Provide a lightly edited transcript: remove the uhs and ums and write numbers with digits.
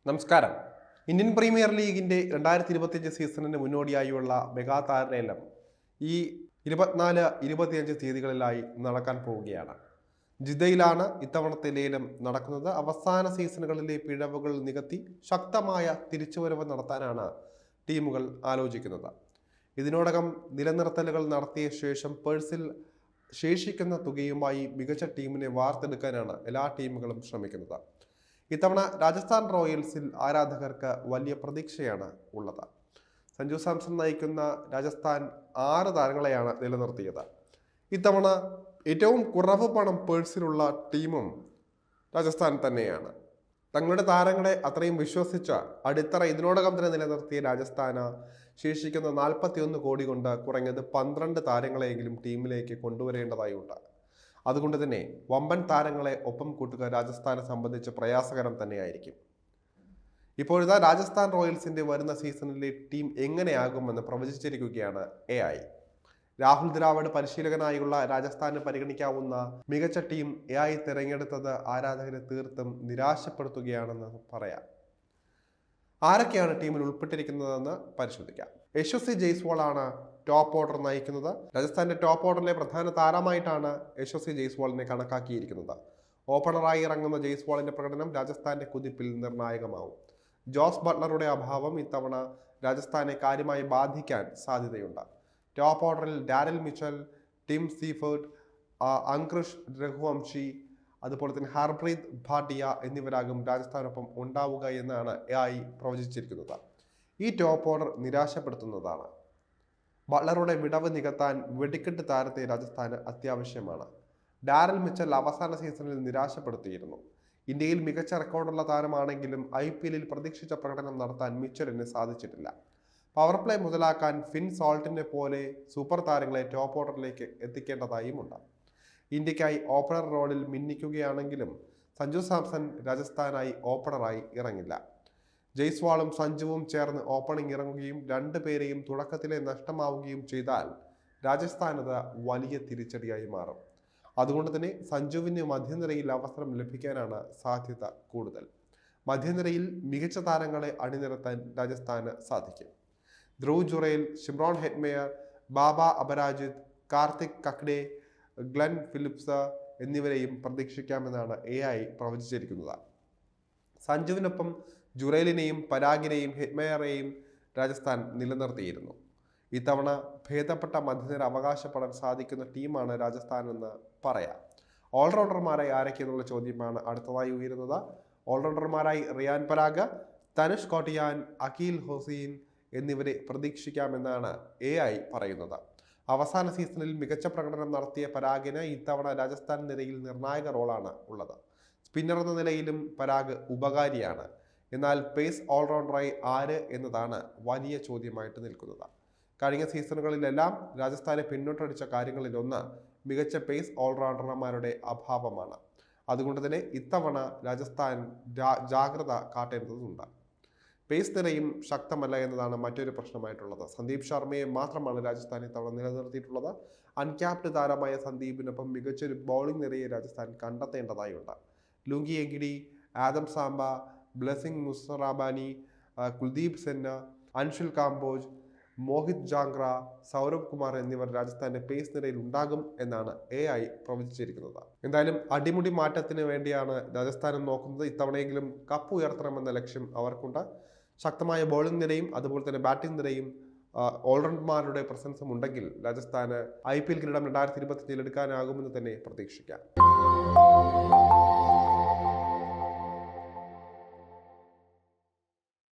നമസ്കാരം. Indian premier ലീഗിന്റെ 2025 സീസണിന് മുന്നോടിയായുള്ള മെഗാ താരലേലം ഈ 24-25 തീയതികളിലായി നടക്കാൻ പോവുകയാണ്. ജിദ്ദയിലാണ് ഇത്തവണത്തെ ലേലം നടക്കുന്നത്. അവസാന സീസണുകളിലെ പിഴവുകൾ നികത്തി ശക്തമായ തിരിച്ചുവരവ് നടത്താനാണ് ടീമുകൾ ആലോചിക്കുന്നത്. ഇതിനോടകം നിലനിർത്തലുകൾ നടത്തിയ ശേഷം പേഴ്സിൽ ശേഷിക്കുന്ന തുകയുമായി മികച്ച ടീമിനെ വാർത്തെടുക്കാനാണ് എല്ലാ ടീമുകളും ശ്രമിക്കുന്നത്. ഇത്തവണ രാജസ്ഥാൻ റോയൽസിൽ ആരാധകർക്ക് വലിയ പ്രതീക്ഷയാണ് ഉള്ളത്. സഞ്ജു സാംസൺ നയിക്കുന്ന രാജസ്ഥാൻ 6 താരങ്ങളെയാണ് നിലനിർത്തിയത്. ഇത്തവണ ഏറ്റവും കുറവ് പണം പേഴ്സിലുള്ള ടീമും രാജസ്ഥാൻ തന്നെയാണ്. തങ്ങളുടെ താരങ്ങളെ അത്രയും വിശ്വസിച്ച അടിത്തറ ഇതിനോടകം തന്നെ നിലനിർത്തിയ രാജസ്ഥാന് ശേഷിക്കുന്ന 41 കോടി കൊണ്ട് കുറഞ്ഞത് 12 താരങ്ങളെയെങ്കിലും ടീമിലേക്ക് കൊണ്ടുവരേണ്ടതായുണ്ട്. അതുകൊണ്ട് തന്നെ വമ്പൻ താരങ്ങളെ ഒപ്പം കൂട്ടുക രാജസ്ഥാനെ സംബന്ധിച്ച് പ്രയാസകരം തന്നെയായിരിക്കും. ഇപ്പോഴത്തെ രാജസ്ഥാൻ റോയൽസിന്റെ വരുന്ന സീസണിലെ ടീം എങ്ങനെയാകുമെന്ന് പ്രവചിച്ചിരിക്കുകയാണ് AI. രാഹുൽ ദ്രാവിഡ് പരിശീലകനായുള്ള രാജസ്ഥാന് പരിഗണിക്കാവുന്ന മികച്ച ടീം AI തിരഞ്ഞെടുത്തത് ആരാധകരെ തീർത്തും നിരാശപ്പെടുത്തുകയാണെന്ന് പറയാം. ആരൊക്കെയാണ് ടീമിൽ ഉൾപ്പെട്ടിരിക്കുന്നതെന്ന് പരിശോധിക്കാം. യശസ്വി ജയ്സ്വാൾ ആണ് ടോപ്പ് ഓർഡർ നയിക്കുന്നത്. രാജസ്ഥാന്റെ ടോപ്പ് ഓർഡറിലെ പ്രധാന താരമായിട്ടാണ് യശസ്വി ജയ്സ്വാളിനെ കണക്കാക്കിയിരിക്കുന്നത്. ഓപ്പണറായി ഇറങ്ങുന്ന ജയ്സ്വാളിന്റെ പ്രകടനം രാജസ്ഥാന്റെ കുതിപ്പിൽ നിർണായകമാവും. ജോസ് ബട്ട്ലറുടെ അഭാവം ഇത്തവണ രാജസ്ഥാനെ കാര്യമായി ബാധിക്കാൻ സാധ്യതയുണ്ട്. ടോപ്പ് ഓർഡറിൽ Daryl Mitchell, Tim Seifert, Ankush Raghuvanshi, അതുപോലെ തന്നെ ഹർപ്രീത് ഭാട്ടിയ എന്നിവരാകും രാജസ്ഥാനൊപ്പം ഉണ്ടാവുക എന്നാണ് AI പ്രവചിച്ചിരിക്കുന്നത്. ഈ ടോപ്പ് ഓർഡർ നിരാശപ്പെടുത്തുന്നതാണ്. ബട്ട്ലറുടെ വിടവ് നികത്താൻ വെടിക്കെട്ട് താരത്തെ രാജസ്ഥാന് അത്യാവശ്യമാണ്. ഡാരൽ മിച്ചൽ അവസാന സീസണിൽ നിരാശപ്പെടുത്തിയിരുന്നു. ഇന്ത്യയിൽ മികച്ച റെക്കോർഡുള്ള താരമാണെങ്കിലും IPL പ്രതീക്ഷിച്ച പ്രകടനം നടത്താൻ മിച്ചലിന് സാധിച്ചിട്ടില്ല. പവർ പ്ലേ മുതലാക്കാൻ ഫിൻ സോൾട്ടിനെ പോലെ സൂപ്പർ താരങ്ങളെ ടോപ്പ് ഓർഡറിലേക്ക് എത്തിക്കേണ്ടതായുമുണ്ട്. ഇന്ത്യക്കായി ഓപ്പണർ റോളിൽ മിന്നിക്കുകയാണെങ്കിലും സഞ്ജു സാംസൺ രാജസ്ഥാനായി ഓപ്പണറായി ഇറങ്ങില്ല. ജയ്സ്വാളും സഞ്ജുവും ചേർന്ന് ഓപ്പണിംഗ് ഇറങ്ങുകയും 2 പേരെയും തുടക്കത്തിലെ നഷ്ടമാവുകയും ചെയ്താൽ രാജസ്ഥാനത് വലിയ തിരിച്ചടിയായി മാറും. അതുകൊണ്ട് തന്നെ സഞ്ജുവിന് മധ്യനിരയിൽ അവസരം ലഭിക്കാനാണ് സാധ്യത കൂടുതൽ. മധ്യനിരയിൽ മികച്ച താരങ്ങളെ അണിനിരത്താൻ രാജസ്ഥാന് സാധിക്കും. ധ്രുവ് ജുറേൽ, ഷിംറോൺ ഹെറ്റ്മെയർ, ബാബ അപരാജിത്, കാർത്തിക് കക്ഡെ, ഗ്ലെൻ ഫിലിപ്സ് എന്നിവരെയും പ്രതീക്ഷിക്കാമെന്നാണ് AI പ്രവചിച്ചിരിക്കുന്നത്. സഞ്ജുവിനൊപ്പം ജുറേലിനെയും പരാഗിനെയും ഹെറ്റ്മെയറെയും രാജസ്ഥാൻ നിലനിർത്തിയിരുന്നു. ഇത്തവണ ഭേദപ്പെട്ട മധ്യനിര അവകാശപ്പെടാൻ സാധിക്കുന്ന ടീമാണ് രാജസ്ഥാൻ എന്ന് പറയാം. ഓൾറൗണ്ടർമാരായി ആരൊക്കെയെന്നുള്ള ചോദ്യമാണ് അടുത്തതായി ഉയരുന്നത്. ഓൾറൗണ്ടർമാരായി റിയാൻ പരാഗ്, തനുഷ് കോട്ടിയാൻ, അഖിൽ ഹുസൈൻ എന്നിവരെ പ്രതീക്ഷിക്കാമെന്നാണ് AI പറയുന്നത്. അവസാന സീസണിൽ മികച്ച പ്രകടനം നടത്തിയ പരാഗിന് ഇത്തവണ രാജസ്ഥാൻ നിരയിൽ നിർണായക റോളാണ് ഉള്ളത്. സ്പിന്നർ എന്ന നിലയിലും പരാഗ് ഉപകാരിയാണ്. എന്നാൽ പേസ് ഓൾറൗണ്ടറായി ആര് എന്നതാണ് വലിയ ചോദ്യമായിട്ട് നിൽക്കുന്നത്. കഴിഞ്ഞ സീസണുകളിലെല്ലാം രാജസ്ഥാനെ പിന്നോട്ടടിച്ച കാര്യങ്ങളിലൊന്ന് മികച്ച പേസ് ഓൾറൗണ്ടർമാരുടെ അഭാവമാണ്. അതുകൊണ്ട് തന്നെ ഇത്തവണ രാജസ്ഥാൻ ജാഗ്രത കാട്ടേണ്ടതുണ്ട്. പേസ് നിരയും ശക്തമല്ല എന്നതാണ് മറ്റൊരു പ്രശ്നമായിട്ടുള്ളത്. സന്ദീപ് ശർമ്മയെ മാത്രമാണ് രാജസ്ഥാൻ ഇത്തവണ നിലനിർത്തിയിട്ടുള്ളത്. അൺക്യാപ്ഡ് താരമായ സന്ദീപിനൊപ്പം മികച്ചൊരു ബൗളിംഗ് നിരയെ രാജസ്ഥാൻ കണ്ടെത്തേണ്ടതായുണ്ട്. Lungi Ngidi, Adam Zampa, Blessing Muzarabani, Kuldeep Sen, Anshul Kamboj, Mohit Jangra, Saurav Kumar എന്നിവർ രാജസ്ഥാന്റെ പേസ് നിരയിൽ ഉണ്ടാകും എന്നാണ് AI പ്രവചിച്ചിരിക്കുന്നത്. എന്തായാലും അടിമുടി മാറ്റത്തിന് വേണ്ടിയാണ് രാജസ്ഥാനും നോക്കുന്നത്. ഇത്തവണയെങ്കിലും കപ്പ് ഉയർത്തണമെന്ന ലക്ഷ്യം അവർക്കുണ്ട്. ശക്തമായ ബോളിംഗ് നിരയും അതുപോലെ തന്നെ ബാറ്റിംഗ് നിരയും ഓൾറൗണ്ടർമാരുടെ പ്രസൻസും ഉണ്ടെങ്കിൽ രാജസ്ഥാന് IPL കിരീടം 2025 എടുക്കാനാകുമെന്ന് തന്നെ പ്രതീക്ഷിക്കാം.